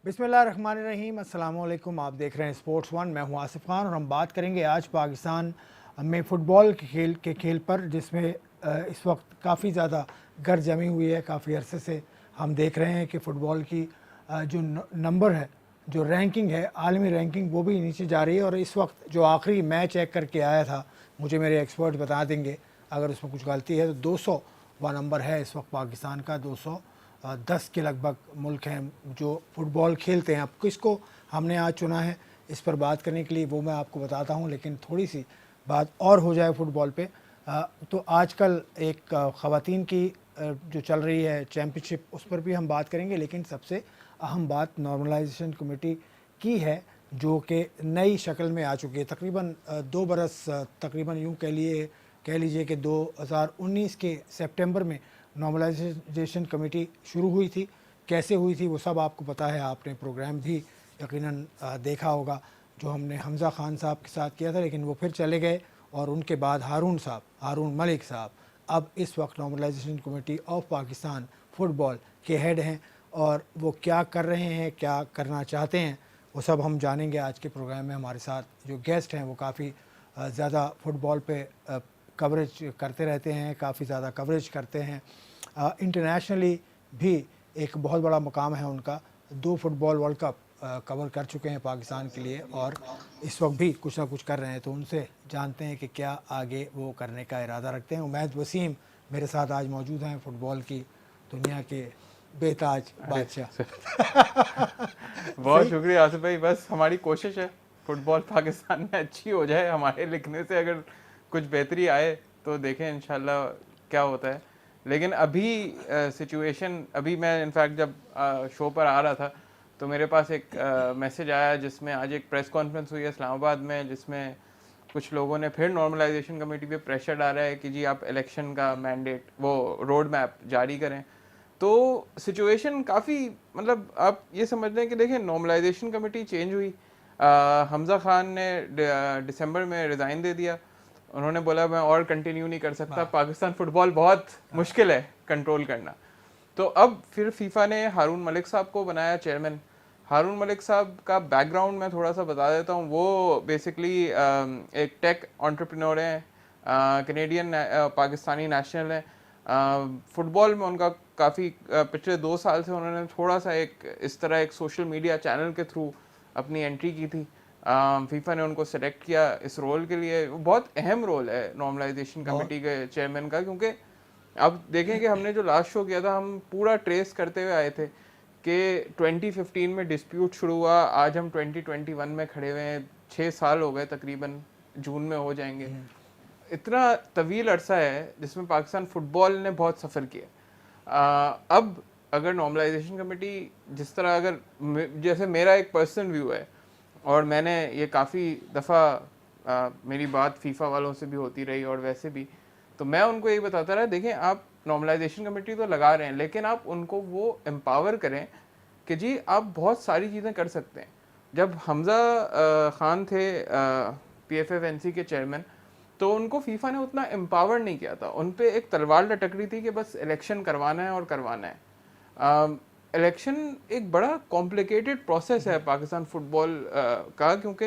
बिस्मिल्लाहिर्रहमानिर्रहीम, अस्सलाम वालेकुम। आप देख रहे हैं स्पोर्ट्स वन। मैं हूं आसिफ खान और हम बात करेंगे आज पाकिस्तान में फ़ुटबॉल के खेल पर, जिसमें इस वक्त काफ़ी ज़्यादा गर्द जमी हुई है। काफ़ी अरसे से हम देख रहे हैं कि फ़ुटबॉल की जो नंबर है, जो रैंकिंग है, आलमी रैंकिंग, वो भी नीचे जा रही है। और इस वक्त जो आखिरी मैच चेक करके आया था, मुझे मेरे एक्सपर्ट बता देंगे अगर उसमें कुछ गलती है, तो 200वां नंबर है इस वक्त पाकिस्तान का। 210 के लगभग मुल्क हैं जो फ़ुटबॉल खेलते हैं। अब किसको हमने आज चुना है इस पर बात करने के लिए, वो मैं आपको बताता हूँ, लेकिन थोड़ी सी बात और हो जाए फ़ुटबॉल पे। तो आजकल एक ख़वातीन की जो चल रही है चैम्पियनशिप, उस पर भी हम बात करेंगे। लेकिन सबसे अहम बात नॉर्मलाइजेशन कमेटी की है, जो कि नई शक्ल में आ चुकी है। तकरीबन 2 बरस, तकरीबन यूँ कह लीजिए कि 2019 के सितंबर में नॉर्मलाइजेशन कमेटी शुरू हुई थी। कैसे हुई थी वो सब आपको पता है, आपने प्रोग्राम भी यकीनन देखा होगा जो हमने हमज़ा खान साहब के साथ किया था। लेकिन वो फिर चले गए और उनके बाद हारून मलिक साहब अब इस वक्त normalisation committee of Pakistan football के हेड हैं। और वो क्या कर रहे हैं, क्या करना चाहते हैं, वो सब हम जानेंगे आज के प्रोग्राम में। हमारे साथ जो गेस्ट हैं वो काफ़ी ज़्यादा फ़ुटबॉल पे कवरेज करते रहते हैं, काफ़ी ज़्यादा कवरेज करते हैं। इंटरनेशनली भी एक बहुत बड़ा मुकाम है उनका। 2 फुटबॉल वर्ल्ड कप कवर कर चुके हैं पाकिस्तान के लिए और इस वक्त भी कुछ ना कुछ कर रहे हैं। तो उनसे जानते हैं कि क्या आगे वो करने का इरादा रखते हैं। उमैद वसीम मेरे साथ आज मौजूद हैं, फ़ुटबॉल की दुनिया के बेताज बादशाह। बहुत सही। शुक्रिया आसिफ भाई। बस हमारी कोशिश है फुटबॉल पाकिस्तान में अच्छी हो जाए, हमारे लिखने से अगर कुछ बेहतरी आए तो देखें इंशाल्लाह क्या होता है। लेकिन अभी सिचुएशन, अभी मैं इनफैक्ट जब शो पर आ रहा था तो मेरे पास एक मैसेज आया जिसमें आज एक प्रेस कॉन्फ्रेंस हुई है इस्लामाबाद में, जिसमें कुछ लोगों ने फिर नॉर्मलाइजेशन कमेटी पे प्रेशर डाला है कि जी आप इलेक्शन का मैंडेट, वो रोड मैप जारी करें। तो सिचुएशन काफ़ी, मतलब आप ये समझ लें कि देखिए नॉर्मलाइजेशन कमेटी चेंज हुई। हमज़ा खान ने दिसंबर में रिज़ाइन दे दिया। उन्होंने बोला मैं और कंटिन्यू नहीं कर सकता, पाकिस्तान फुटबॉल बहुत मुश्किल है कंट्रोल करना। तो अब फिर फीफा ने हारून मलिक साहब को बनाया चेयरमैन। हारून मलिक साहब का बैकग्राउंड मैं थोड़ा सा बता देता हूँ। वो बेसिकली एक टेक एंटरप्रेन्योर हैं, कनेडियन पाकिस्तानी नेशनल हैं। फुटबॉल में उनका काफ़ी पिछले 2 साल से उन्होंने थोड़ा सा एक इस तरह एक सोशल मीडिया चैनल के थ्रू अपनी एंट्री की थी। फीफा ने उनको सेलेक्ट किया इस रोल के लिए। बहुत अहम रोल है नॉर्मलाइजेशन कमेटी के चेयरमैन का, क्योंकि अब देखें कि हमने जो लास्ट शो किया था हम पूरा ट्रेस करते हुए आए थे कि 2015 में डिस्प्यूट शुरू हुआ, आज हम 2021 में खड़े हुए हैं। 6 साल हो गए तकरीबन, जून में हो जाएंगे। इतना तवील अरसा है जिसमें पाकिस्तान फुटबॉल ने बहुत सफ़र किया। अब अगर नॉर्मलाइजेशन कमेटी जिस तरह, अगर जैसे मेरा एक पर्सनल व्यू है और मैंने ये काफ़ी दफ़ा मेरी बात फीफा वालों से भी होती रही और वैसे भी, तो मैं उनको यही बताता रहा, देखें आप नॉर्मलाइजेशन कमेटी तो लगा रहे हैं लेकिन आप उनको वो एम्पावर करें कि जी आप बहुत सारी चीज़ें कर सकते हैं। जब हमज़ा खान थे PFFNC के चेयरमैन, तो उनको फीफा ने उतना एम्पावर नहीं किया था। उन पे एक तलवार लटक रही थी कि बस इलेक्शन करवाना है और करवाना है। इलेक्शन एक बड़ा कॉम्प्लिकेटेड प्रोसेस है पाकिस्तान फुटबॉल का, क्योंकि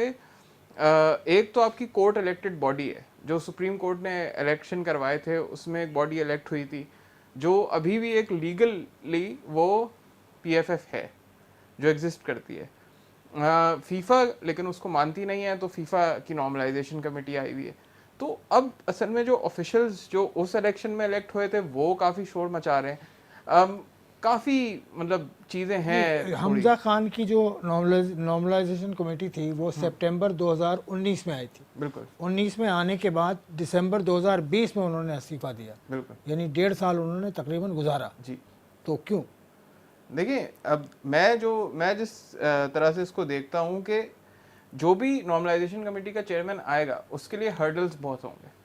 एक तो आपकी कोर्ट इलेक्टेड बॉडी है। जो सुप्रीम कोर्ट ने इलेक्शन करवाए थे उसमें एक बॉडी इलेक्ट हुई थी जो अभी भी एक लीगली वो PFF है जो एग्जिस्ट करती है। फीफा लेकिन उसको मानती नहीं है, तो फीफा की नॉर्मलाइजेशन कमेटी आई हुई है। तो अब असल में जो ऑफिशियल्स जो उस इलेक्शन में इलेक्ट हुए थे वो काफ़ी शोर मचा रहे हैं। काफ़ी मतलब चीज़ें हैं थोड़ी। हमज़ा खान की जो नॉर्मलाइजेशन कमेटी थी वो सितंबर 2019 में आई थी। बिल्कुल 19 में आने के बाद दिसंबर 2020 में उन्होंने इस्तीफ़ा दिया, बिल्कुल यानी 1.5 साल उन्होंने तकरीबन गुजारा। जी। तो क्यों? देखिए अब मैं जिस तरह से इसको देखता हूँ कि जो भी नॉर्मलाइजेशन कमेटी का चेयरमैन आएगा उसके लिए हर्डल्स बहुत होंगे।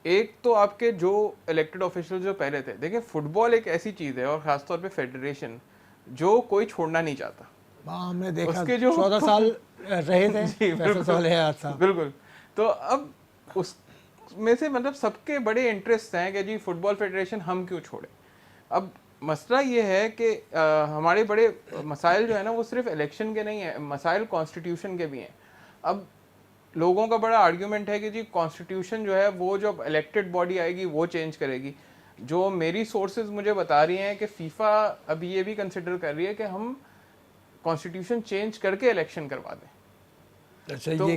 एक तो आपके जो इलेक्टेड ऑफिशियल जो पहले थे, देखिए फुटबॉल एक ऐसी चीज़ है और ख़ासतौर पे फेडरेशन जो कोई छोड़ना नहीं चाहता। वहाँ हमने देखा उसके जो 14 साल रहे थे जी फैसल बिल्कुल सालेहात साहब। बिल्कुल। तो अब उस में से मतलब सबके बड़े इंटरेस्ट हैं कि जी फुटबॉल फेडरेशन हम क्यों छोड़े। अब मसला ये है कि हमारे बड़े मसाइल जो है ना वो सिर्फ इलेक्शन के नहीं है, मसाइल कॉन्स्टिट्यूशन के भी हैं। अब लोगों का बड़ा आर्ग्यूमेंट है कि जी कॉन्स्टिट्यूशन जो है वो जब इलेक्टेड बॉडी आएगी वो चेंज करेगी। जो मेरी सोर्सेज मुझे बता रही हैं कि फीफा अभी ये भी कंसिडर कर रही है कि हम कॉन्स्टिट्यूशन चेंज करके इलेक्शन करवा दें। अच्छा, तो ये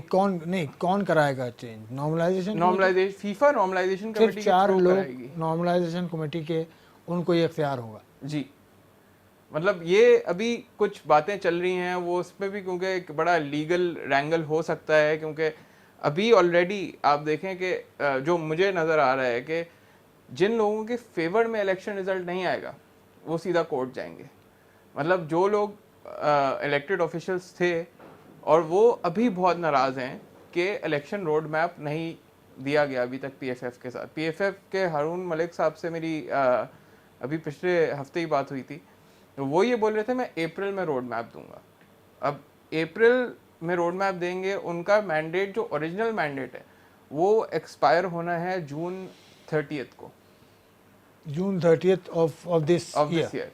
कौन कराएगा चेंज? नॉर्मलाइजेशन, फीफा नॉर्मलाइजेशन सिर्फ कमेटी के 4 थ्रू लोग कराएगी नॉर्मलाइजेशन कमेटी के, उनको ये इख्तियार होगा जी। मतलब ये अभी कुछ बातें चल रही हैं वो उसमें भी, क्योंकि एक बड़ा लीगल रैंगल हो सकता है, क्योंकि अभी ऑलरेडी आप देखें कि जो मुझे नज़र आ रहा है कि जिन लोगों के फेवर में इलेक्शन रिजल्ट नहीं आएगा वो सीधा कोर्ट जाएंगे। मतलब जो लोग इलेक्टेड ऑफिशियल्स थे और वो अभी बहुत नाराज़ हैं कि इलेक्शन रोड मैप नहीं दिया गया अभी तक पीएफएफ के साथ। पीएफएफ के हारून मलिक साहब से मेरी अभी पिछले हफ्ते ही बात हुई थी, तो वो ये बोल रहे थे मैं अप्रैल में रोड मैप दूंगा। अब अप्रैल में रोड मैप देंगे, उनका मैंडेट जो ओरिजिनल मैंडेट है वो एक्सपायर होना है जून 30 को, जून 30 ऑफ दिस ईयर।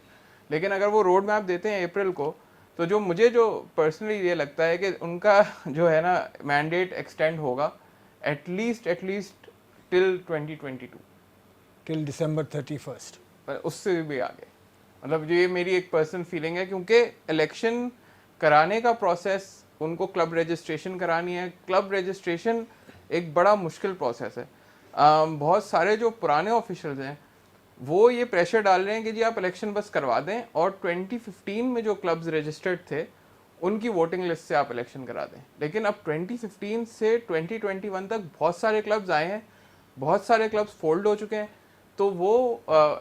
लेकिन अगर वो रोड मैप देते हैं अप्रैल को, तो जो मुझे जो पर्सनली ये लगता है कि उनका जो है ना मैंडेट एक्सटेंड होगा एटलीस्ट टिल 2022, टिल दिसंबर 31। पर उससे भी आगे। मतलब ये मेरी एक पर्सनल फीलिंग है, क्योंकि इलेक्शन कराने का प्रोसेस, उनको क्लब रजिस्ट्रेशन करानी है। क्लब रजिस्ट्रेशन एक बड़ा मुश्किल प्रोसेस है। बहुत सारे जो पुराने ऑफिशियल्स हैं वो ये प्रेशर डाल रहे हैं कि जी आप इलेक्शन बस करवा दें, और 2015 में जो क्लब्स रजिस्टर्ड थे उनकी वोटिंग लिस्ट से आप इलेक्शन करा दें। लेकिन अब 2015 से 2021 तक बहुत सारे क्लब्स आए हैं, बहुत सारे क्लब्स फोल्ड हो चुके हैं, तो वो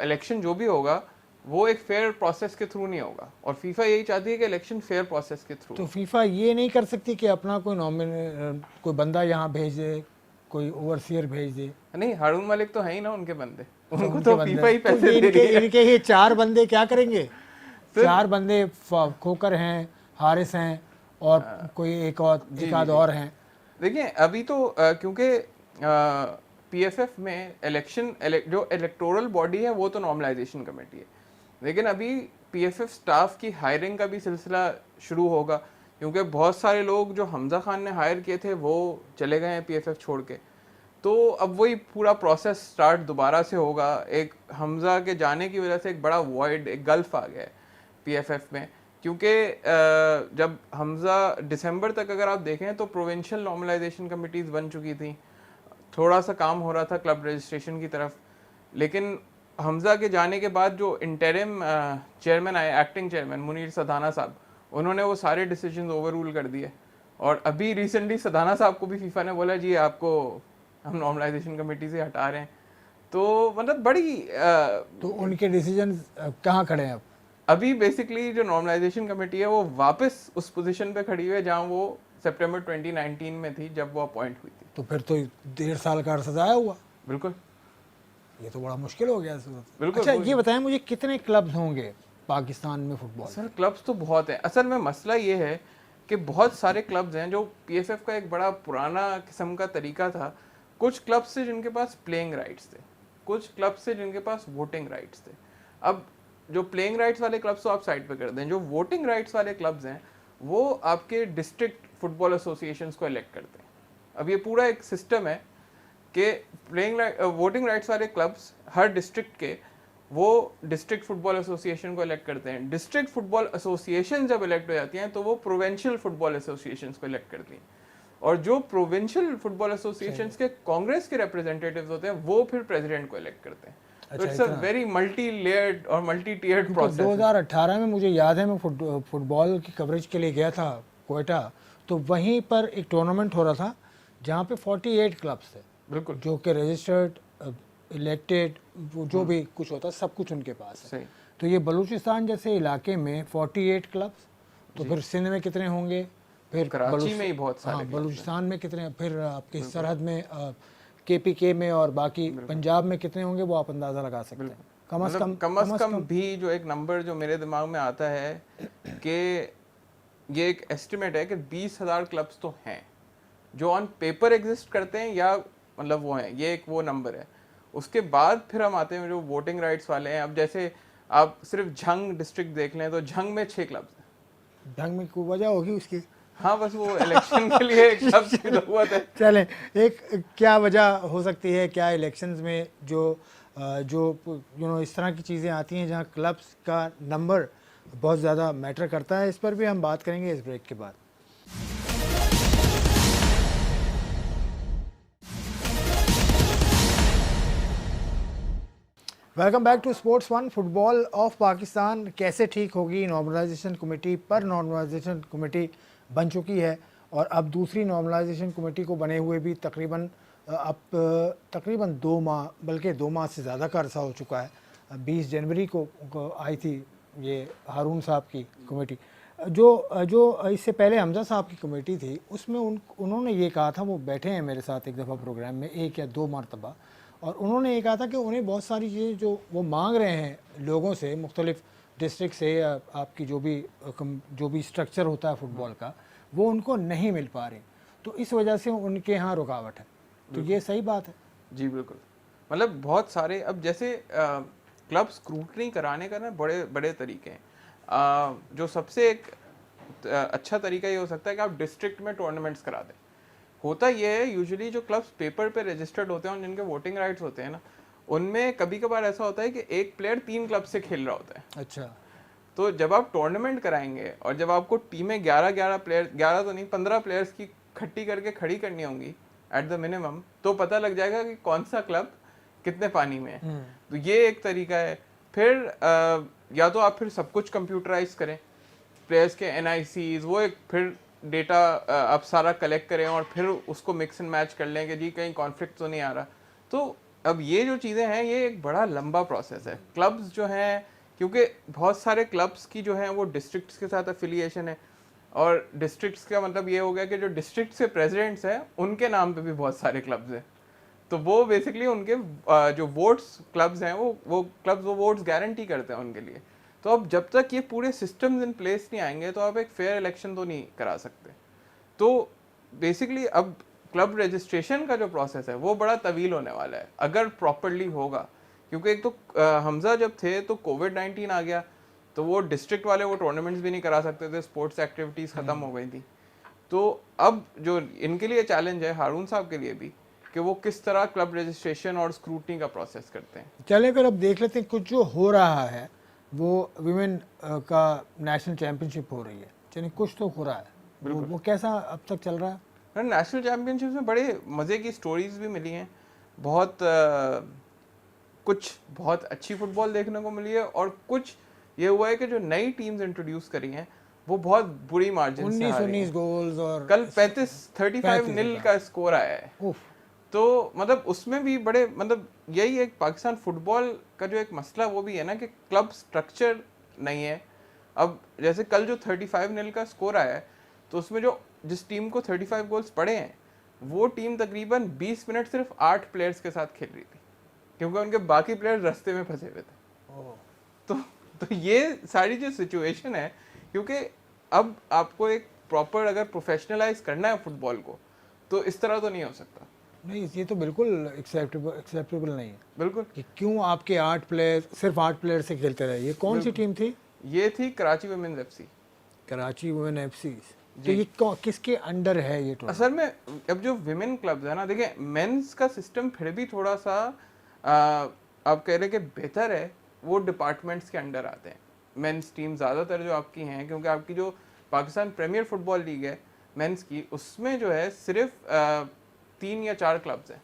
इलेक्शन जो भी होगा वो एक फेयर प्रोसेस के थ्रू नहीं होगा। और फीफा यही चाहती है कि इलेक्शन फेयर प्रोसेस के थ्रू। तो फीफा ये नहीं कर सकती कि अपना कोई बंदा यहाँ भेज दे, कोई ओवरसियर भेज दे? नहीं, हारून मलिक तो है ही ना उनके बंदे, उनको उनके तो बंदे- फीफा ही तो पैसे ये दे रही है। इनके ये 4 बंदे क्या करेंगे? 4 बंदे खोकर हैं, हारिस हैं, और कोई एक आध और हैं। देखिए अभी तो क्योंकि पीएफएफ में जो इलेक्टोरल बॉडी है वो तो नॉर्मलाइजेशन कमेटी है, लेकिन अभी पीएफएफ स्टाफ की हायरिंग का भी सिलसिला शुरू होगा, क्योंकि बहुत सारे लोग जो हमजा खान ने हायर किए थे वो चले गए हैं पीएफएफ छोड़ के। तो अब वही पूरा प्रोसेस स्टार्ट दोबारा से होगा। एक हमजा के जाने की वजह से एक बड़ा वॉइड, एक गल्फ आ गया है पीएफएफ में, क्योंकि जब हमजा दिसंबर तक अगर आप देखें तो प्रोविंशियल नॉर्मलाइजेशन कमिटीज़ बन चुकी थी, थोड़ा सा काम हो रहा था क्लब रजिस्ट्रेशन की तरफ। लेकिन हमजा के जाने के बाद जो इंटरिम चेयरमैन आए, एक्टिंग चेयरमैन मुनीर सदाना साहब, उन्होंने वो सारे डिसीजन ओवर रूल कर दिए। और अभी रिसेंटली सदाना साहब को भी फीफा ने बोला जी आपको हम नॉर्मलाइजेशन कमेटी से हटा रहे हैं। तो मतलब बड़ी तो उनके डिसीजन कहाँ खड़े हैं अब? अभी बेसिकली जो नॉर्मलाइजेशन कमेटी है वो वापस उस पोजीशन पे खड़ी हुई है जहाँ वो सितंबर 2019 में थी जब वो अपॉइंट हुई थी। तो फिर तो 1.5 साल का अरसा ज़ाया हुआ। बिल्कुल, ये तो बड़ा मुश्किल हो गया सूरत। बिल्कुल। अच्छा, ये बताएं मुझे कितने क्लब्स होंगे पाकिस्तान में फुटबॉल? सर क्लब्स तो बहुत हैं। असल में मसला ये है कि बहुत सारे क्लब्स हैं, जो पीएफएफ का एक बड़ा पुराना किस्म का तरीका था। कुछ क्लब्स थे जिनके पास प्लेइंग राइट्स थे, कुछ क्लब्स थे जिनके पास वोटिंग राइट्स थे। अब जो प्लेइंग राइट्स वाले क्लब्स तो आप साइड पे कर दें, जो वोटिंग राइट्स वाले क्लब्स हैं वो आपके डिस्ट्रिक्ट फुटबॉल एसोसिएशंस को इलेक्ट करते हैं। अब ये पूरा एक सिस्टम है कि वोटिंग राइट्स वाले क्लब्स हर डिस्ट्रिक्ट के वो डिस्ट्रिक्ट फुटबॉल एसोसिएशन को इलेक्ट करते हैं। डिस्ट्रिक्ट फुटबॉल एसोसिएशन जब इलेक्ट हो जाती हैं तो वो प्रोविंशियल फुटबॉल एसोसिएशंस को इलेक्ट करती हैं, और जो प्रोविंशियल फुटबॉल एसोसिएशंस के कांग्रेस के रिप्रेजेंटेटिव्स होते हैं वो फिर प्रेसिडेंट को इलेक्ट करते हैं। तो it's a very multi layered और मल्टी टियर्ड प्रोसेस। 2018 में मुझे याद है, मैं फुटबॉल की कवरेज के लिए गया था कोयटा, तो वहीं पर एक टूर्नामेंट हो रहा था जहाँ पे 48 क्लब्स थे, बिल्कुल, जो कि रजिस्टर्ड, इलेक्टेड, जो भी कुछ होता सब कुछ उनके पास है। सही। तो ये बलूचिस्तान जैसे इलाके में 48 क्लब्स, तो फिर सिंध में कितने होंगे, फिर कराची में ही बहुत सारे, बलूचिस्तान में कितने, फिर आपकी सरहद में केपीके में, और बाकी पंजाब में कितने होंगे वो आप अंदाज़ा लगा सकते हैं। कम से कम भी जो एक नंबर जो मेरे दिमाग में आता है कि ये एक एस्टिमेट है कि 20,000 क्लब्स तो हैं जो ऑन पेपर एग्जिस्ट करते हैं, या मतलब वो हैं, ये एक वो नंबर है। उसके बाद फिर हम आते हैं जो वोटिंग राइट्स वाले हैं। अब जैसे आप सिर्फ झंग डिस्ट्रिक्ट देख लें तो झंग में 6 क्लब्स हैं। ढंग में कोई वजह होगी उसकी। हाँ, बस वो इलेक्शन के लिए क्लब्स की जरूरत है। चलें, एक क्या वजह हो सकती है, क्या इलेक्शंस में जो इस तरह की चीज़ें आती हैं जहां क्लब्स का नंबर बहुत ज़्यादा मैटर करता है, इस पर भी हम बात करेंगे इस ब्रेक के बाद। Welcome back to sports one. Football of Pakistan कैसे ठीक होगी, नॉर्मलाइजेशन कमेटी पर नॉर्मलाइजेशन कमेटी बन चुकी है और अब दूसरी नॉर्मलाइजेशन कमेटी को बने हुए भी तकरीबन 2 माह, बल्कि 2 माह से ज़्यादा का अरसा हो चुका है। 20 जनवरी को आई थी ये हारून साहब की कमेटी। जो इससे पहले हमजा साहब की कमेटी थी, उसमें उन्होंने ये कहा था, वो बैठे हैं मेरे साथ एक दफ़ा प्रोग्राम में 1 या 2 मरतबा, और उन्होंने ये कहा था कि उन्हें बहुत सारी चीज़ें जो वो मांग रहे हैं लोगों से, मुख्तलिफ डिस्ट्रिक्ट से या आपकी जो भी स्ट्रक्चर होता है फुटबॉल का, वो उनको नहीं मिल पा रही, तो इस वजह से उनके यहाँ रुकावट है। तो ये सही बात है? जी बिल्कुल। मतलब बहुत सारे, अब जैसे क्लब स्क्रूटनी कराने का ना बड़े बड़े तरीके हैं। जो सबसे एक अच्छा तरीका ये हो सकता है कि आप डिस्ट्रिक्ट में टूर्नामेंट्स करा दें। होता ये है यूजुअली जो क्लब्स पेपर पे रजिस्टर्ड होते हैं और जिनके वोटिंग राइट्स होते हैं ना, उनमें कभी कभार ऐसा होता है कि एक प्लेयर 3 क्लब से खेल रहा होता है। अच्छा। तो जब आप टूर्नामेंट कराएंगे और जब आपको टीमें 11 प्लेयर, 11 तो नहीं 15 प्लेयर्स की खट्टी करके खड़ी करनी होंगी एट द मिनिमम, तो पता लग जाएगा कि कौन सा क्लब कितने पानी में है। तो ये एक तरीका है। फिर या तो आप फिर सब कुछ कंप्यूटराइज करें, प्लेयर्स के NICs, वो एक फिर डेटा आप सारा कलेक्ट करें और फिर उसको मिक्स एंड मैच कर लें कि जी कहीं कॉन्फ्लिक्ट तो नहीं आ रहा। तो अब ये जो चीज़ें हैं ये एक बड़ा लंबा प्रोसेस है। क्लब्स जो हैं, क्योंकि बहुत सारे क्लब्स की जो हैं वो डिस्ट्रिक्ट्स के साथ एफिलिएशन है, और डिस्ट्रिक्ट्स का मतलब ये हो गया कि जो डिस्ट्रिक्ट से प्रेसिडेंट्स हैं उनके नाम पे भी बहुत सारे क्लब्स हैं। तो वो बेसिकली उनके जो वोट्स क्लब्स हैं वो क्लब्स वो वोट्स गारंटी करते हैं उनके लिए। तो अब जब तक ये पूरे सिस्टम्स इन प्लेस नहीं आएंगे तो आप एक फेयर इलेक्शन तो नहीं करा सकते। तो बेसिकली अब क्लब रजिस्ट्रेशन का जो प्रोसेस है वो बड़ा तवील होने वाला है अगर प्रॉपरली होगा, क्योंकि एक तो हमजा जब थे तो कोविड-19 आ गया, तो वो डिस्ट्रिक्ट वाले वो टूर्नामेंट्स भी नहीं करा सकते थे, स्पोर्ट्स एक्टिविटीज़ ख़त्म हो गई थी। तो अब जो इनके लिए चैलेंज है, हारून साहब के लिए भी, कि वो किस तरह क्लब रजिस्ट्रेशन और स्क्रूटनी का प्रोसेस करते हैं। चले फिर अब देख लेते हैं कुछ जो हो रहा है। वो विमेन का नेशनल चैम्पियनशिप हो रही है, चलिए कुछ तो हो रहा है, वो कैसा अब तक चल रहा है? नेशनल चैम्पियनशिप में बड़े मज़े की स्टोरीज भी मिली हैं, कुछ बहुत अच्छी फुटबॉल देखने को मिली है, और कुछ ये हुआ है कि जो नई टीम्स इंट्रोड्यूस करी हैं वो बहुत बुरी मार्जिन से हारी हैं। 19 गोल्स और कल 35 का स्कोर आया है। तो मतलब उसमें भी बड़े, मतलब यही एक पाकिस्तान फुटबॉल का जो एक मसला वो भी है ना कि क्लब स्ट्रक्चर नहीं है। अब जैसे कल जो 35-0 का स्कोर आया है, तो उसमें जिस टीम को 35 गोल्स पड़े हैं वो टीम तकरीबन 20 मिनट सिर्फ 8 प्लेयर्स के साथ खेल रही थी, क्योंकि उनके बाकी प्लेयर रास्ते में फंसे हुए थे। तो ये सारी जो सिचुएशन है, क्योंकि अब आपको एक प्रॉपर अगर प्रोफेशनलाइज करना है फुटबॉल को, तो इस तरह तो नहीं हो सकता। नहीं, ये तो बिल्कुल एक्सेप्टेबल नहीं है। बिल्कुल कि क्यों आपके 8 प्लेयर सिर्फ 8 प्लेयर से खेलते रहे। ये कौन सी टीम थी? ये थी Karachi women's FC। Karachi women FC। तो ये किसके अंडर है ये टूर्नामेंट? असल में अब जो विमेन क्लब्स है ना, देखिए मेंस का सिस्टम फिर भी थोड़ा सा आप कह रहे कि बेहतर है, वो डिपार्टमेंट्स के अंडर आते हैं। मेंस टीम ज़्यादातर जो आपकी हैं, क्योंकि आपकी जो पाकिस्तान प्रीमियर फुटबॉल लीग है मेंस की, उसमें जो है सिर्फ 3 या 4 क्लब्स हैं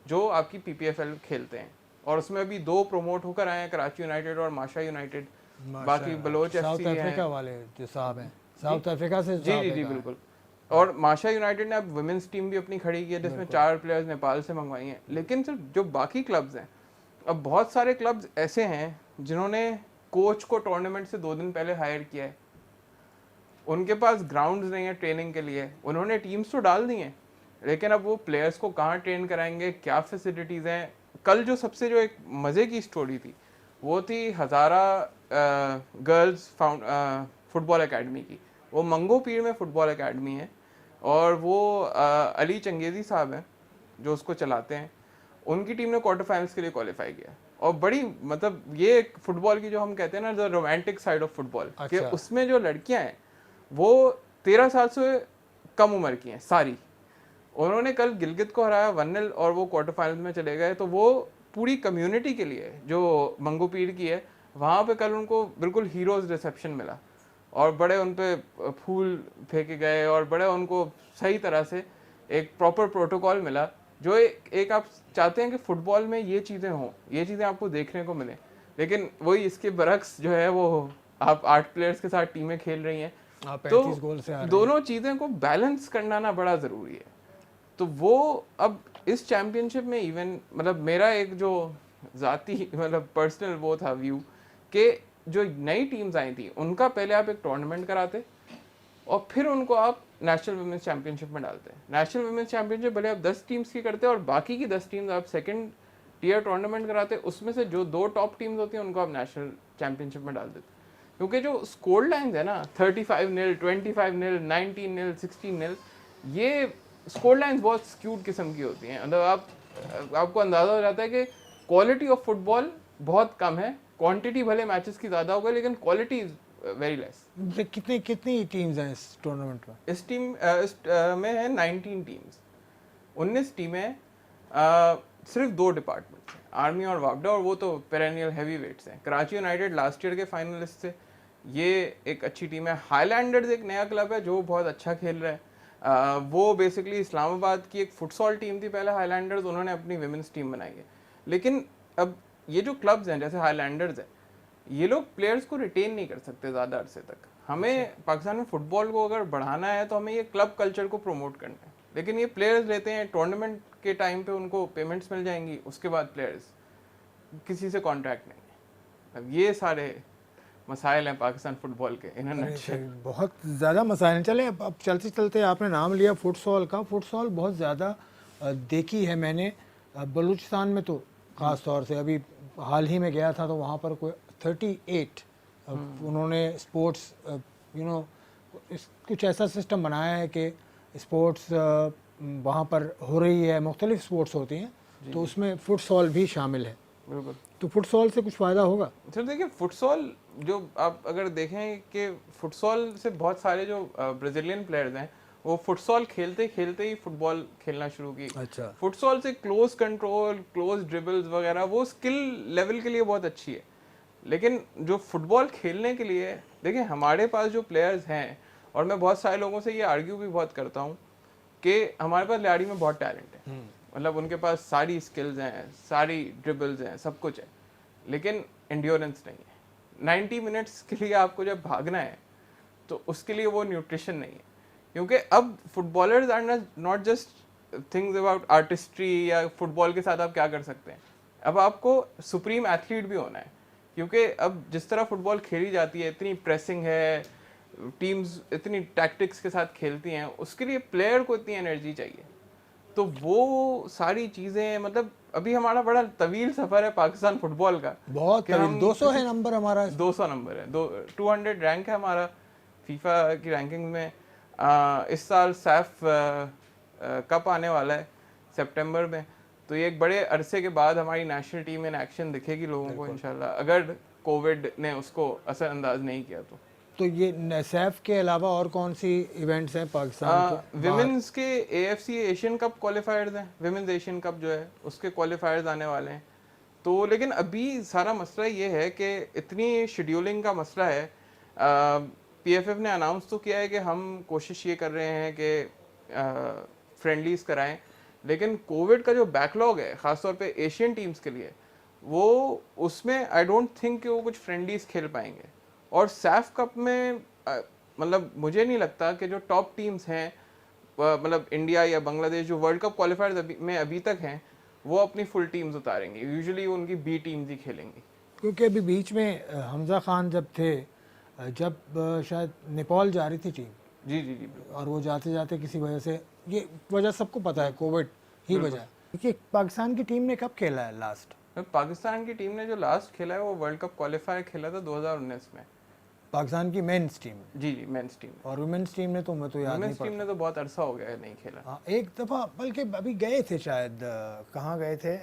जो आपकी PPFL खेलते हैं, और उसमें अभी 2 प्रमोट होकर आए हैं, कराची यूनाइटेड और माशा यूनाइटेड। बाकी बलोच FC साउथ अफ्रीका वाले जो साहब हैं, साउथ अफ्रीका से। जी बिल्कुल। और माशा यूनाइटेड ने अब वुमेन्स टीम भी अपनी खड़ी की है, जिसमें 4 प्लेयर्स नेपाल से मंगवाई हैं। लेकिन सिर्फ जो बाकी क्लब्स हैं, अब बहुत सारे क्लब्स ऐसे हैं जिन्होंने कोच को टूर्नामेंट से 2 दिन पहले हायर किया है, उनके पास ग्राउंड्स नहीं है ट्रेनिंग के लिए। उन्होंने टीम्स तो डाल दी हैं, लेकिन अब वो प्लेयर्स को कहाँ ट्रेन कराएंगे, क्या फैसिलिटीज़ हैं। कल जो सबसे जो एक मज़े की स्टोरी थी वो थी हज़ारा गर्ल्स फुटबॉल एकेडमी की। वो मंगो पीर में फुटबॉल एकेडमी है, और वो अली चंगेज़ी साहब हैं जो उसको चलाते हैं। उनकी टीम ने क्वार्टर फाइनल्स के लिए क्वालिफाई किया, और बड़ी मतलब ये एक फुटबॉल की जो हम कहते हैं ना जो रोमांटिक साइड ऑफ फुटबॉल कि अच्छा। उसमें जो लड़कियां हैं वो 13 साल से कम उम्र की हैं सारी। उन्होंने कल गिलगित को हराया 1-0 और वो क्वार्टर फाइनल में चले गए। तो वो पूरी कम्युनिटी के लिए जो मंगोपीर की है वहाँ पे कल उनको बिल्कुल हीरोज रिसेप्शन मिला और बड़े उन पे फूल फेंके गए और बड़े उनको सही तरह से एक प्रॉपर प्रोटोकॉल मिला। जो एक आप चाहते हैं कि फुटबॉल में ये चीज़ें हों, ये चीज़ें आपको देखने को मिलें, लेकिन वही इसके बरक्स जो है वो आप 8 प्लेयर्स के साथ टीमें खेल रही हैं। आप तो 35 गोल से आ रहे हैं। दोनों चीज़ें को बैलेंस करना ना बड़ा ज़रूरी है। तो वो अब इस चैंपियनशिप में इवन मतलब मेरा एक जो ज़ाती मतलब पर्सनल वो था व्यू कि जो नई टीम्स आई थी उनका पहले आप एक टूर्नामेंट कराते और फिर उनको आप नेशनल वुमेन्स चैंपियनशिप में डालते हैं। नेशनल वुमेन्स चैंपियनशिप भले आप 10 टीम्स की करते हैं और बाकी की 10 टीम्स आप सेकंड टीयर टूर्नामेंट कराते, उसमें से जो 2 टॉप टीम्स होती हैं उनको आप नेशनल चैंपियनशिप में डाल देते। क्योंकि जो स्कोर लाइन्स है ना 35-0, 25-0, 19-0, 16-0, ये स्कोर लाइन्स बहुत स्क्यूड किस्म की होती हैं। मतलब आपको अंदाज़ा हो जाता है कि क्वालिटी ऑफ फुटबॉल बहुत कम है, क्वांटिटी भले मैचेस की ज़्यादा होगा लेकिन क्वालिटी इज़ वेरी लेस। कितनी कितनी टीम्स हैं इस टूर्नामेंट में? इस में है 19 टीम्स, 19 टीमें सिर्फ 2 डिपार्टमेंट हैं, आर्मी और वापडा, और वो तो पेरेनियल हैवी वेट्स हैं। कराची यूनाइटेड लास्ट ईयर के फाइनलिस्ट थे, ये एक अच्छी टीम है। हाईलैंडर्स एक नया क्लब है जो बहुत अच्छा खेल रहा है। वो बेसिकली इस्लामाबाद की एक फुटसॉल टीम थी पहले हाईलैंडर्स, उन्होंने अपनी विमेंस टीम बनाई है। लेकिन अब ये जो क्लब्स हैं जैसे हाईलैंडर्स है, ये लोग प्लेयर्स को रिटेन नहीं कर सकते ज़्यादा अरसे तक। हमें पाकिस्तान में फुटबॉल को अगर बढ़ाना है तो हमें ये क्लब कल्चर को प्रमोट करना है। लेकिन ये प्लेयर्स लेते हैं टूर्नामेंट के टाइम पे उनको पेमेंट्स मिल जाएंगी, उसके बाद प्लेयर्स किसी से कॉन्ट्रैक्ट नहीं है। अब ये सारे मसाइल हैं पाकिस्तान फुटबॉल के इन अ नटशेल। बहुत ज़्यादा मसाइल हैं। चलें अब चलते चलते आपने नाम लिया फुटसॉल का। फुटसॉल बहुत ज़्यादा देखी है मैंने बलूचिस्तान में, तो ख़ास तौर से अभी हाल ही में गया था तो वहाँ पर कोई 38 उन्होंने स्पोर्ट्स कुछ ऐसा सिस्टम बनाया है कि स्पोर्ट्स वहाँ पर हो रही है, मुख्तलिफ स्पोर्ट्स होती हैं, तो उसमें फुटसॉल भी शामिल है। बिल्कुल। तो फुटसॉल से कुछ फ़ायदा होगा? सर देखिए, फुटसॉल जो आप अगर देखें कि फुटसॉल से बहुत सारे जो ब्राज़ीलियन प्लेयर्स हैं वो फुटसॉल खेलते खेलते ही फुटबॉल खेलना शुरू की। अच्छा। फुटसॉल से क्लोज कंट्रोल, क्लोज ड्रिबल्स वगैरह वो स्किल लेवल के लिए बहुत अच्छी है। लेकिन जो फुटबॉल खेलने के लिए देखिए हमारे पास जो प्लेयर्स हैं, और मैं बहुत सारे लोगों से ये आर्ग्यू भी बहुत करता हूँ कि हमारे पास लियाड़ी में बहुत टैलेंट है, मतलब उनके पास सारी स्किल्स हैं, सारी ड्रिबल्स हैं, सब कुछ है, लेकिन एंड्योरेंस नहीं है। 90 मिनट्स के लिए आपको जब भागना है तो उसके लिए वो न्यूट्रिशन नहीं है। क्योंकि अब footballers are not just things about artistry या फुटबॉल के साथ आप क्या कर सकते हैं, अब आपको सुप्रीम एथलीट भी होना है। क्योंकि अब जिस तरह फुटबॉल खेली जाती है, इतनी प्रेसिंग है, टीम्स इतनी टैक्टिक्स के साथ खेलती हैं, उसके लिए प्लेयर को इतनी एनर्जी चाहिए। तो वो सारी चीज़ें मतलब अभी हमारा बड़ा तवील सफ़र है पाकिस्तान फुटबॉल का। बहुत तवील। 200 है नंबर हमारा। 200 नंबर है, 200 रैंक है हमारा फीफा की रैंकिंग में। इस साल सैफ कप आने वाला है सितंबर में, तो ये एक बड़े अरसे के बाद हमारी नेशनल टीम इन एक्शन दिखेगी लोगों को इंशाल्लाह, अगर कोविड ने उसको असरअंदाज नहीं किया तो ये सैफ के अलावा और कौन सी इवेंट्स हैं पाकिस्तान के? विमेंस के AFC एशियन कप क्वालिफायर्स हैं, विमेंस एशियन कप जो है उसके क्वालिफायर्स आने वाले हैं। तो लेकिन अभी सारा मसला ये है कि इतनी शेड्यूलिंग का मसला है। PFF ने अनाउंस तो किया है कि हम कोशिश ये कर रहे हैं कि फ्रेंडलीज कराएं, लेकिन कोविड का जो बैकलॉग है ख़ासतौर पे एशियन टीम्स के लिए, वो उसमें आई डोंट थिंक कि वो कुछ फ्रेंडलीज खेल पाएंगे। और सैफ कप में मतलब मुझे नहीं लगता कि जो टॉप टीम्स हैं मतलब इंडिया या बांग्लादेश जो वर्ल्ड कप क्वालिफायर्स में अभी तक हैं, वो अपनी फुल टीम्स उतारेंगे। यूजुअली उनकी बी टीम्स ही खेलेंगी। क्योंकि अभी बीच में हमजा खान जब थे, जब शायद नेपाल जा रही थी टीम, जी जी जी, और वो जाते जाते किसी वजह से, ये वजह सबको पता है, कोविड ही वजह है। देखिए पाकिस्तान की टीम ने कब खेला है लास्ट? पाकिस्तान की टीम ने जो लास्ट खेला है वो वर्ल्ड कप क्वालिफायर खेला था 2019 में, पाकिस्तान की मेंस टीम। जी जी, मेंस टीम। और वुमेन्स टीम ने तो मैं तो याद नहीं वुमेन्स टीम ने तो बहुत अरसा हो गया है नहीं खेला। हाँ, एक दफ़ा बल्कि अभी गए थे शायद, कहाँ गए थे,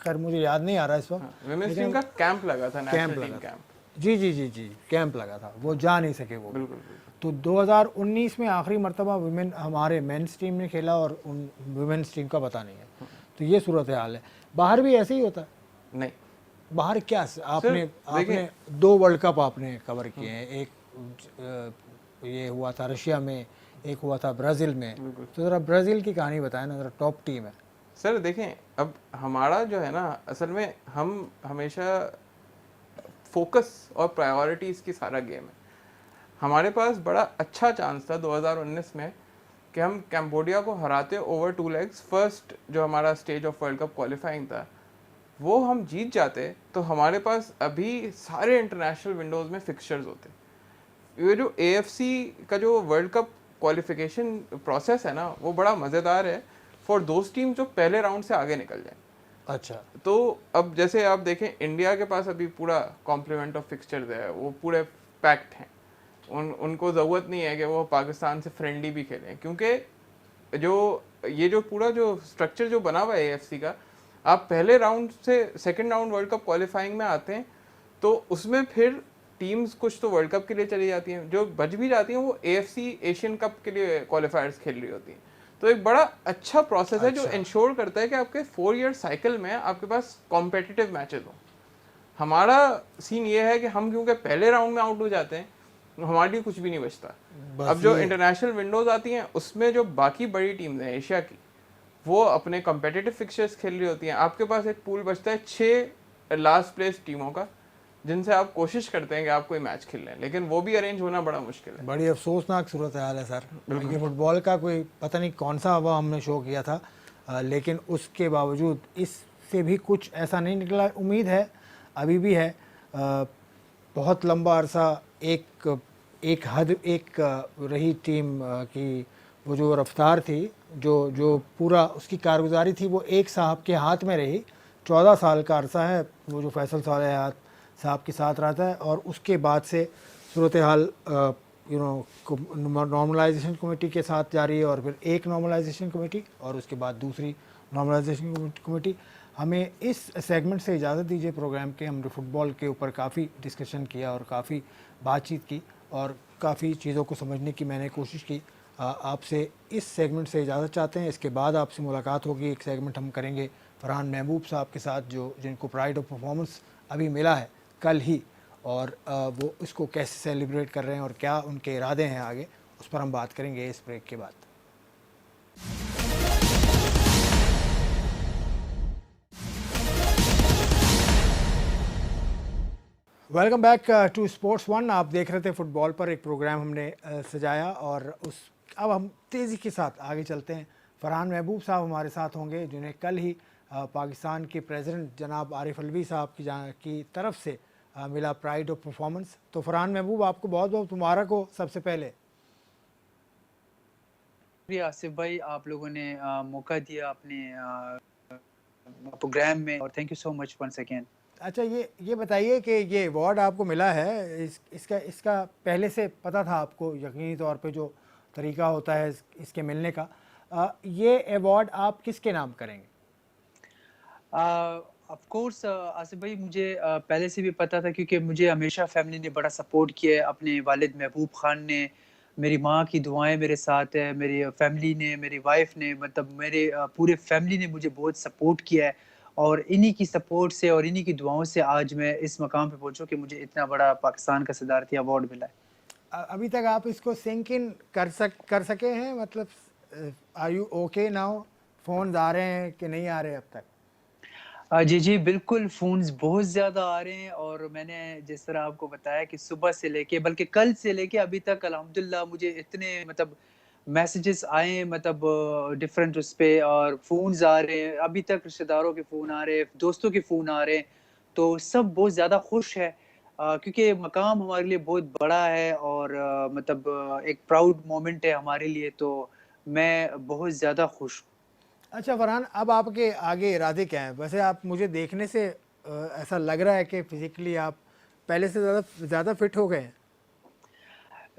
खैर मुझे याद नहीं आ रहा इस वक्त। विमेंस टीम का कैंप लगा था, नेशनल टीम लगा कैंप। जी कैंप लगा था, वो जा नहीं सके वो। बिल्कुल बिल्कुल। तो 2019 में आखिरी मर्तबा विमेन हमारे मेंस टीम ने खेला और उन विमेंस टीम का पता नहीं है। तो ये सूरत हाल है। बाहर भी ऐसे ही होता है? नहीं, बाहर क्या आपने देखिए 2 वर्ल्ड कप आपने कवर किए हैं, एक ये हुआ था रशिया में, एक हुआ था ब्राज़ील में। तो ज़रा ब्राज़ील की कहानी बताएं ना, ज़रा टॉप टीम है। सर देखें, अब हमारा जो है ना, असल में हम हमेशा फोकस और प्रायोरिटीज़ की सारा गेम है। हमारे पास बड़ा अच्छा चांस था 2019 में कि हम कैम्बोडिया को हराते ओवर 2 लेग्स, फर्स्ट जो हमारा stage of world cup qualifying था वो हम जीत जाते, तो हमारे पास अभी सारे इंटरनेशनल विंडोज़ में फिक्सचर्स होते। ये जो AFC का जो वर्ल्ड कप क्वालिफिकेशन प्रोसेस है ना, वो बड़ा मज़ेदार है फॉर दोज टीम जो पहले राउंड से आगे निकल जाए। अच्छा, तो अब जैसे आप देखें, इंडिया के पास अभी पूरा कॉम्प्लीमेंट ऑफ फिक्सचर्स है, वो पूरे पैक्ड हैं। उनको ज़रूरत नहीं है कि वो पाकिस्तान से फ्रेंडली भी खेलें, क्योंकि जो पूरा जो स्ट्रक्चर जो बना हुआ है AFC का, आप पहले राउंड से second round world cup qualifying में आते हैं, तो उसमें फिर टीम्स कुछ तो वर्ल्ड कप के लिए चली जाती हैं, जो बच भी जाती हैं वो AFC एशियन कप के लिए क्वालिफायर्स खेल रही होती हैं। तो एक बड़ा अच्छा प्रोसेस है जो इंश्योर करता है कि आपके 4 ईयर साइकिल में आपके पास कॉम्पिटिटिव मैचेस हों। हमारा सीन ये है कि हम क्योंकि पहले राउंड में आउट हो जाते हैं, हमारे लिए कुछ भी नहीं बचता। अब जो इंटरनेशनल विंडोज आती हैं उसमें जो बाकी बड़ी टीम्स हैं एशिया की, वो अपने कम्पिटिटिव फिक्चर्स खेल रही होती हैं। आपके पास एक पूल बचता है 6 लास्ट प्लेस टीमों का, जिनसे आप कोशिश करते हैं कि आप कोई मैच खेल लें, लेकिन वो भी अरेंज होना बड़ा मुश्किल है। बड़ी अफसोसनाक सूरत हाल है सर। ये फुटबॉल का कोई पता नहीं कौन सा हवा हमने शो किया था, लेकिन उसके बावजूद इससे भी कुछ ऐसा नहीं निकला। उम्मीद है, अभी भी है। बहुत लंबा अरसा एक हद रही टीम की वो जो रफ्तार थी, जो पूरा उसकी कारगुजारी थी, वो एक साहब के हाथ में रही। 14 साल का अरसा है वो जो फैसल साहब के साथ रहता है, और उसके बाद से सूरत हाल नॉर्मलाइजेशन कमेटी के साथ जारी है, और फिर एक नॉर्मलाइजेशन कमेटी और उसके बाद दूसरी नॉर्मलाइजेशन कमेटी। हमें इस सेगमेंट से इजाज़त दीजिए प्रोग्राम के। हमने फ़ुटबॉल के ऊपर काफ़ी डिस्कशन किया और काफ़ी बातचीत की और काफ़ी चीज़ों को समझने की मैंने कोशिश की। आपसे इस सेगमेंट से इजाज़त चाहते हैं। इसके बाद आपसे मुलाकात होगी। एक सेगमेंट हम करेंगे फरहान महबूब साहब के साथ, जिनको प्राइड ऑफ परफॉर्मेंस अभी मिला है कल ही, और वो इसको कैसे सेलिब्रेट कर रहे हैं और क्या उनके इरादे हैं आगे, उस पर हम बात करेंगे इस ब्रेक के बाद। Welcome back to sports one. आप देख रहे थे फुटबॉल पर एक प्रोग्राम हमने सजाया, और अब हम तेज़ी के साथ आगे चलते हैं। फरहान महबूब साहब हमारे साथ होंगे, जिन्हें कल ही पाकिस्तान के प्रेसिडेंट जनाब आरिफ अलवी साहब की तरफ से मिला प्राइड ऑफ परफॉर्मेंस। तो फरहान महबूब, आपको बहुत बहुत मुबारक हो सबसे पहले। आसिफ भाई, आप लोगों ने मौका दिया अपने प्रोग्राम में, और thank you so much once again. अच्छा, ये बताइए कि ये अवार्ड आपको मिला है, इसका पहले से पता था आपको? यकीनी तौर पे जो तरीका होता है इसके मिलने का, ये अवार्ड आप किसके नाम करेंगे? ऑफ कोर्स आसिफ भाई, मुझे पहले से भी पता था, क्योंकि मुझे हमेशा फैमिली ने बड़ा सपोर्ट किया है। अपने वालिद महबूब खान ने, मेरी माँ की दुआएं मेरे साथ है, मेरी फैमिली ने, मेरी वाइफ ने, मतलब मेरे पूरे फैमिली ने मुझे बहुत सपोर्ट किया है, और इन्हीं की सपोर्ट से और इन्हीं की दुआओं से आज मैं इस मकाम पे पहुंचूं कि मुझे इतना बड़ा पाकिस्तान का सदारती अवार्ड मिला है। अभी तक आप इसको सिंक इन कर सके हैं? मतलब are you okay now? Phone आ रहे हैं कि नहीं आ रहे अब तक? जी जी बिल्कुल, फ़ोन्स बहुत ज़्यादा आ रहे हैं, और मैंने जिस तरह आपको बताया कि सुबह से लेके, बल्कि कल से लेके अभी तक अल्हम्दुलिल्लाह मुझे इतने मतलब मैसेजेस आए, मतलब डिफरेंट उस पे, और फ़ोन्स आ रहे हैं। अभी तक रिश्तेदारों के फ़ोन आ रहे हैं, दोस्तों के फ़ोन आ रहे हैं, तो सब बहुत ज़्यादा खुश है, क्योंकि मकाम हमारे लिए बहुत बड़ा है, और मतलब एक प्राउड मोमेंट है हमारे लिए, तो मैं बहुत ज़्यादा खुश हूँ। अच्छा फरहान, अब आपके आगे इरादे क्या हैं? वैसे आप, मुझे देखने से ऐसा लग रहा है कि फिज़िकली आप पहले से ज़्यादा फिट हो गए हैं।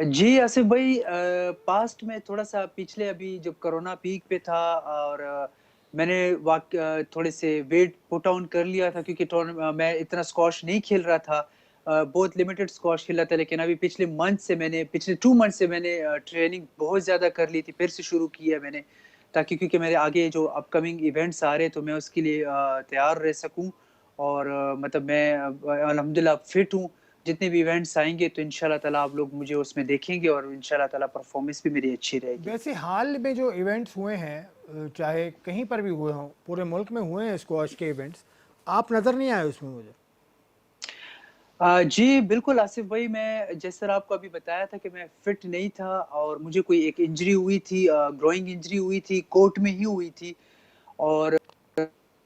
जी, आसिफ भाई, पास्ट में थोड़ा-सा पिछले, अभी जब कोरोना पीक पे था, और मैंने थोड़े से वेट पुट ऑन कर लिया था क्योंकि मैं इतना स्क्वॉश नहीं खेल रहा था। बहुत लिमिटेड स्क्वॉश खेला था, लेकिन अभी पिछले 2 मंथ से मैंने ट्रेनिंग बहुत ज़्यादा कर ली थी, फिर से शुरू की है मैंने, ताकि क्योंकि मेरे आगे जो अपकमिंग इवेंट्स आ रहे हैं तो मैं उसके लिए तैयार रह सकूँ और मतलब मैं अल्हम्दुलिल्लाह फिट हूँ। जितने भी इवेंट्स आएँगे तो इंशाल्लाह ताला आप लोग मुझे उसमें देखेंगे और इंशाल्लाह ताला परफ़ॉर्मेंस भी मेरी अच्छी रहेगी। वैसे हाल में जो इवेंट्स हुए हैं, चाहे कहीं पर भी हुए हों, पूरे मुल्क में हुए हैं स्क्वॉश के इवेंट्स, आप नज़र नहीं आए उसमें मुझे। जी, बिल्कुल आसिफ़ भाई, मैं जिस तरह आपको अभी बताया था कि मैं फिट नहीं था और मुझे कोई एक इंजरी हुई थी, ग्रोइंग इंजरी हुई थी, कोर्ट में ही हुई थी और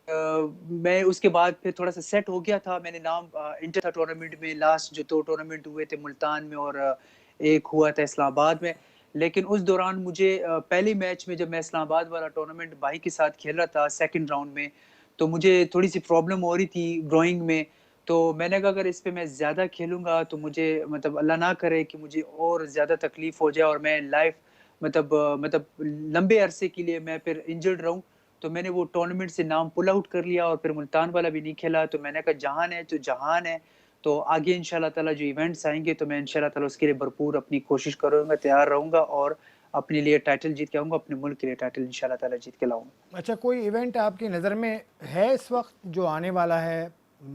मैं उसके बाद फिर थोड़ा-सा सेट हो गया था। मैंने इंटर था टूर्नामेंट में, लास्ट जो 2 टूर्नामेंट हुए थे मुल्तान में और एक हुआ था इस्लामाबाद में। लेकिन उस दौरान मुझे पहले मैच में जब मैं इस्लामाबाद वाला टूर्नामेंट भाई के साथ खेल रहा था सेकंड राउंड में, तो मुझे थोड़ी-सी प्रॉब्लम हो रही थी ग्रोइंग में। तो मैंने कहा अगर इस पे मैं ज़्यादा खेलूँगा तो मुझे मतलब अल्लाह ना करे कि मुझे और ज़्यादा तकलीफ़ हो जाए और मैं मतलब लंबे अरसे के लिए मैं फिर इंजर्ड रहूँ। तो मैंने वो टूर्नामेंट से नाम पुल आउट कर लिया और फिर मुल्तान वाला भी नहीं खेला। तो मैंने कहा जहान है तो जहान है। तो आगे इंशाल्लाह ताला जो इवेंट्स आएँगे तो मैं इंशाल्लाह ताला उसके लिए भरपूर अपनी कोशिश करूँगा, तैयार रहूँगा और अपने लिए टाइटल जीत के आऊँगा, अपने मुल्क के लिए टाइटल इंशाल्लाह ताला जीत के लाऊँगा। अच्छा, कोई इवेंट आपकी नज़र में है इस वक्त जो आने वाला है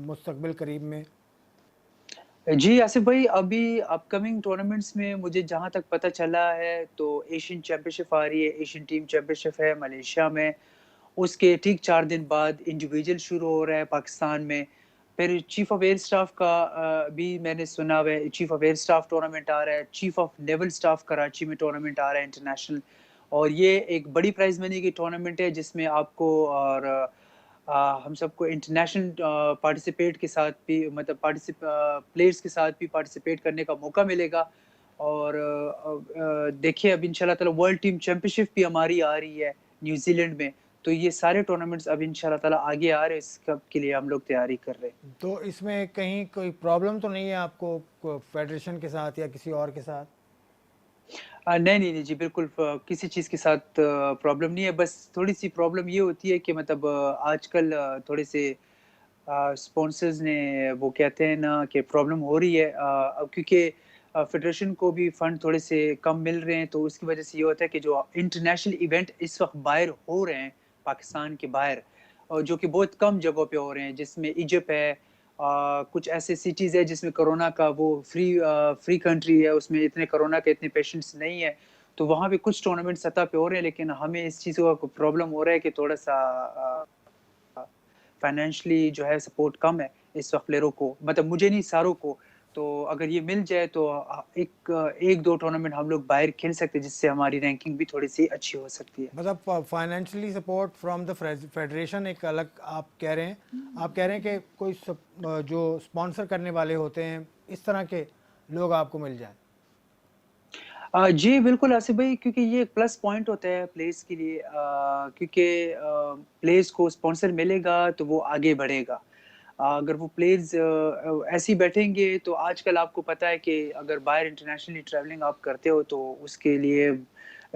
मुस्तकबिल करीब में? जी, आसिफ़ भाई, अभी अपकमिंग टूर्नामेंट्स में मुझे जहाँ तक पता चला है तो एशियन चैंपियनशिप आ रही है, एशियन टीम चैंपियनशिप है मलेशिया में। उसके ठीक 4 दिन बाद इंडिविजुअल शुरू हो रहा है पाकिस्तान में। फिर चीफ ऑफ एयर स्टाफ का भी मैंने सुना हुआ है, chief of air staff tournament आ रहा है, chief of naval staff Karachi में टूर्नामेंट आ रहा है इंटरनेशनल। और ये एक बड़ी प्राइज़ मनी की टूर्नामेंट है जिसमें आपको और हम सबको इंटरनेशनल पार्टिसिपेट के साथ भी मतलब प्लेयर्स के साथ भी पार्टिसिपेट करने का मौका मिलेगा। और देखिए अब इंशाल्लाह ताला वर्ल्ड टीम चैंपियनशिप भी हमारी आ रही है न्यूज़ीलैंड में। तो ये सारे टूर्नामेंट्स अब इंशाल्लाह ताला आगे आ रहे हैं, इस कप के लिए हम लोग तैयारी कर रहे हैं। तो इसमें कहीं कोई प्रॉब्लम तो नहीं है आपको फेडरेशन के साथ या किसी और के साथ? नहीं, जी, बिल्कुल किसी चीज़ के साथ प्रॉब्लम नहीं है, बस थोड़ी-सी प्रॉब्लम ये होती है कि मतलब आजकल थोड़े से स्पॉन्सर्स ने वो कहते हैं ना कि प्रॉब्लम हो रही है, अब क्योंकि फेडरेशन को भी फंड थोड़े से कम मिल रहे हैं, तो उसकी वजह से ये होता है कि जो इंटरनेशनल इवेंट इस वक़्त बाहर हो रहे हैं, पाकिस्तान के बाहर, और जो कि बहुत कम जगहों पे हो रहे हैं, जिसमें इजिप्ट है, कुछ ऐसे सिटीज़ है जिसमें कोरोना का वो फ्री कंट्री है, उसमें इतने कोरोना के इतने पेशेंट्स नहीं है, तो वहाँ पे कुछ टूर्नामेंट सतह पे हो रहे हैं, लेकिन हमें इस चीज़ का प्रॉब्लम हो रहा है कि थोड़ा-सा फाइनेंशियली जो है सपोर्ट कम है इस वक़्त प्लेयरों को, मतलब मुझे नहीं सारों को। तो अगर ये मिल जाए तो 1-2 टूर्नामेंट हम लोग बाहर खेल सकते हैं, जिससे हमारी रैंकिंग भी थोड़ी-सी अच्छी हो सकती है। मतलब financially support from the federation एक अलग आप कह रहे हैं। आप कह रहे हैं कि जो स्पॉन्सर करने वाले होते हैं इस तरह के लोग आपको मिल जाएं। जी, बिल्कुल आसिफ़ भाई, क्योंकि ये एक प्लस पॉइंट होता है प्लेयर्स के लिए, क्योंकि प्लेयर्स को स्पॉन्सर मिलेगा तो वो आगे बढ़ेगा। अगर वो प्लेयर्स ऐसे ही बैठेंगे तो आजकल आपको पता है कि अगर बाहर इंटरनेशनली ट्रैवलिंग आप करते हो तो उसके लिए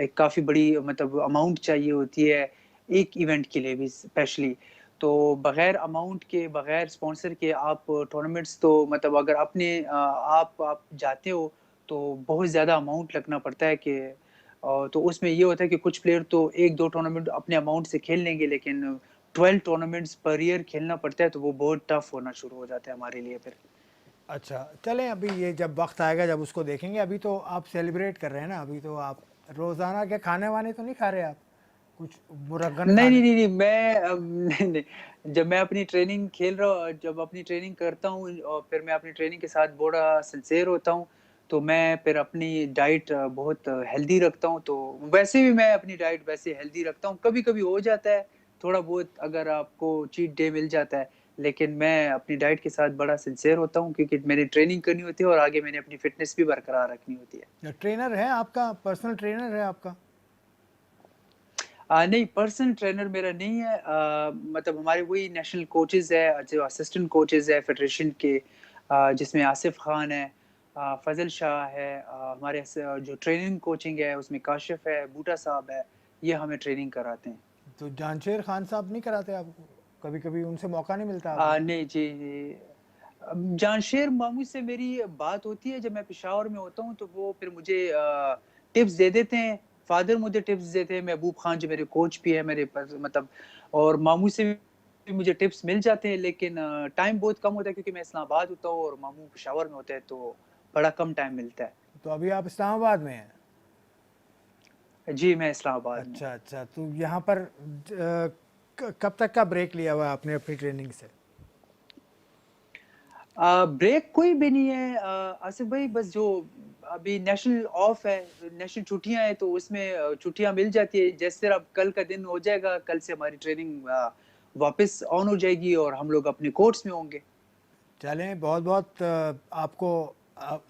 एक काफ़ी बड़ी मतलब अमाउंट चाहिए होती है, एक इवेंट के लिए भी स्पेशली। तो बगैर अमाउंट के, बगैर स्पॉन्सर के आप टूर्नामेंट्स तो मतलब अगर आप जाते हो तो बहुत ज़्यादा अमाउंट लगना पड़ता है कि तो उसमें ये होता है कि कुछ प्लेयर तो 1-2 टूर्नामेंट अपने अमाउंट से खेल लेंगे, लेकिन 12 टूर्नामेंट्स पर ईयर खेलना पड़ता है, तो वो बहुत टफ होना शुरू हो जाता है हमारे लिए फिर। अच्छा, चलें, अभी ये जब वक्त आएगा जब उसको देखेंगे। अभी तो आप सेलिब्रेट कर रहे हैं ना, अभी तो आप रोज़ाना के खाने वाने तो नहीं खा रहे आप? कुछ मुरगन नहीं, नहीं, खाने? नहीं, नहीं, मैं नहीं, नहीं, जब मैं अपनी ट्रेनिंग जब अपनी ट्रेनिंग करता हूँ और फिर मैं अपनी ट्रेनिंग के साथ बड़ा सिंसियर होता हूँ, तो मैं फिर अपनी डाइट बहुत हेल्दी रखता हूँ, तो वैसे भी मैं अपनी डाइट वैसे हेल्दी रखता हूँ। कभी-कभी हो जाता है थोड़ा बहुत अगर आपको चीट डे मिल जाता है, लेकिन मैं अपनी डाइट के साथ बड़ा सिंसियर होता हूँ क्योंकि मैंने ट्रेनिंग करनी होती है और आगे मैंने अपनी फिटनेस भी बरकरार रखनी होती है। या ट्रेनर है आपका, पर्सनल ट्रेनर है आपका? नहीं, पर्सनल ट्रेनर मेरा नहीं है, मतलब हमारे वही नेशनल कोचेज़ है, जो असिस्टेंट कोचेज़ है फेडरेशन के, जिसमें आसिफ खान है, फ़ज़ल शाह है, जो ट्रेनिंग कोचिंग है उसमें काशिफ़ है, बूटा साहब है, ये हमें ट्रेनिंग कराते हैं। तो जानशेर खान साहब नहीं कराते आपको? कभी कभी उनसे मौका नहीं मिलता आपको? नहीं जी, जानशेर मामू से मेरी बात होती है जब मैं पेशावर में होता हूँ, तो वो फिर मुझे टिप्स दे देते हैं। फादर मुझे टिप्स देते हैं, महबूब खान जो मेरे कोच भी है मेरे पास, मतलब, और मामू से भी मुझे टिप्स मिल जाते हैं, लेकिन टाइम बहुत कम होता है क्योंकि मैं इस्लामाबाद होता हूँ और मामू पेशावर में होते हैं, तो बड़ा कम टाइम मिलता है। तो अभी आप इस्लामाबाद में हैं? जी, मैं इस्लामाबाद में। अच्छा अच्छा, तो यहाँ पर कब तक का ब्रेक लिया हुआ है आपने अपनी ट्रेनिंग से? ब्रेक कोई भी नहीं है आसिफ भाई, बस जो अभी नेशनल ऑफ है, नेशनल छुट्टियां हैं, तो उसमें छुट्टियां मिल जाती है। जैसे अब कल का दिन हो जाएगा, कल से हमारी ट्रेनिंग वापस ऑन हो जाएगी और हम लोग अपने कोर्ट्स में होंगे। चलें, बहुत बहुत आपको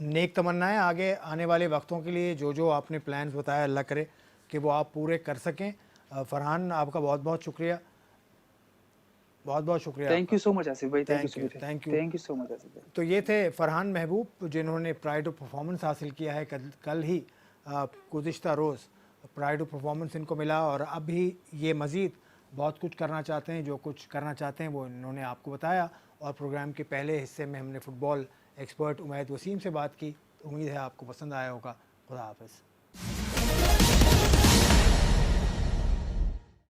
नेक तमन्नाएं आगे आने वाले वक्तों के लिए। जो जो आपने प्लान्स बताया, अल्लाह करे कि वो आप पूरे कर सकें। फरहान, आपका बहुत बहुत शुक्रिया, बहुत बहुत शुक्रिया थैंक आपका। यू सो मच आसिफ भाई, thank you thank so you, much, thank you. Thank you so much Asif भाई। तो ये थे फरहान महबूब, जिन्होंने प्राइड ऑफ परफॉर्मेंस हासिल किया है। कल ही गुज़िश्ता रोज़ प्राइड ऑफ परफॉर्मेंस इनको मिला, और अभी ये मज़ीद बहुत कुछ करना चाहते हैं। जो कुछ करना चाहते हैं वो इन्होंने आपको बताया। और प्रोग्राम के पहले हिस्से में हमने फ़ुटबॉल एक्सपर्ट उमैद वसीम से बात की। उम्मीद है आपको पसंद आया होगा। खुदा हाफ़िज़।